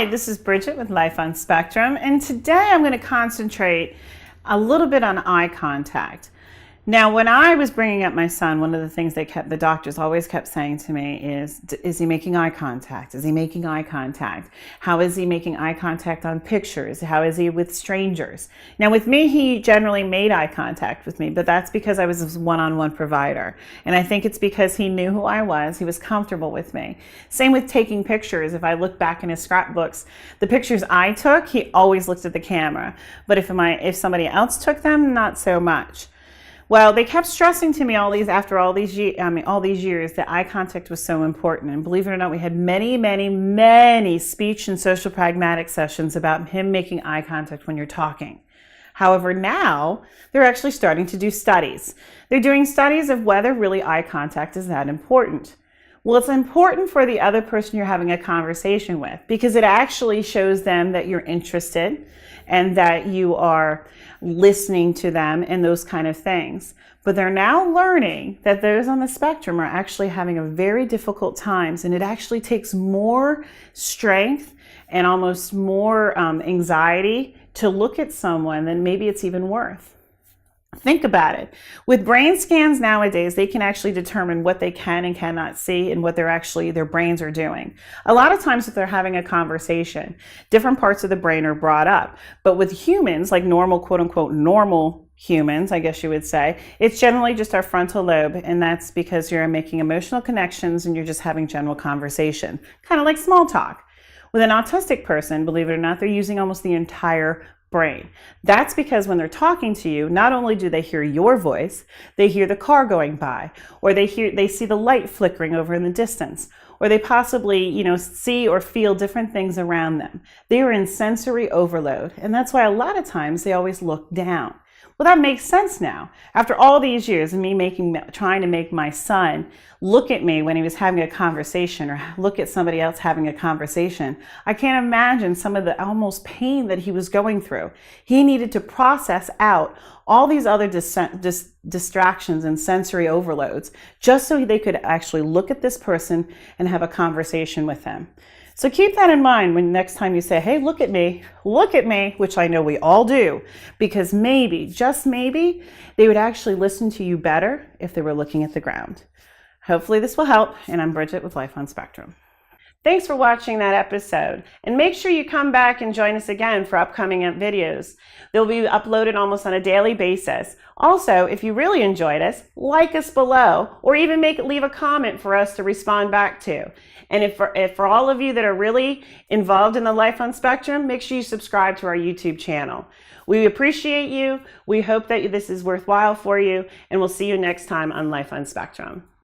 Hi, this is Bridget with Life on Spectrum, and today I'm going to concentrate a little bit on eye contact. Now, when I was bringing up my son, one of the things the doctors always kept saying to me is he making eye contact? Is he making eye contact? How is he making eye contact on pictures? How is he with strangers? Now, with me, he generally made eye contact with me, but that's because I was his one-on-one provider. And I think it's because he knew who I was. He was comfortable with me. Same with taking pictures. If I look back in his scrapbooks, the pictures I took, he always looked at the camera. But if somebody else took them, not so much. Well, they kept stressing to me all these years that eye contact was so important. And believe it or not, we had many speech and social pragmatic sessions about him making eye contact when you're talking. However, now they're actually starting to do studies. They're doing studies of whether really eye contact is that important. Well, it's important for the other person you're having a conversation with because it actually shows them that you're interested and that you are listening to them and those kind of things. But they're now learning that those on the spectrum are actually having a very difficult times, and it actually takes more strength and almost more anxiety to look at someone than maybe it's even worth. Think about it. With brain scans nowadays, they can actually determine what they can and cannot see and what their brains are doing. A lot of times if they're having a conversation, different parts of the brain are brought up. But with humans, like normal, quote unquote, normal humans, I guess you would say, it's generally just our frontal lobe. And that's because you're making emotional connections and you're just having general conversation, kind of like small talk. With an autistic person, believe it or not, they're using almost the entire brain. That's because when they're talking to you, not only do they hear your voice, they hear the car going by, or they see the light flickering over in the distance, or they possibly, see or feel different things around them. They are in sensory overload, and that's why a lot of times they always look down. Well, that makes sense now. After all these years of me trying to make my son look at me when he was having a conversation or look at somebody else having a conversation, I can't imagine some of the almost pain that he was going through. He needed to process out all these other distractions and sensory overloads just so they could actually look at this person and have a conversation with him. So keep that in mind when next time you say, hey, look at me, which I know we all do, because maybe, just maybe, they would actually listen to you better if they were looking at the ground. Hopefully this will help, and I'm Bridget with Life on Spectrum. Thanks for watching that episode, and make sure you come back and join us again for upcoming videos. They'll be uploaded almost on a daily basis. Also, if you really enjoyed us, like us below, or even leave a comment for us to respond back to. And if for all of you that are really involved in the Life on Spectrum, make sure you subscribe to our YouTube channel. We appreciate you. We hope that this is worthwhile for you, and we'll see you next time on Life on Spectrum.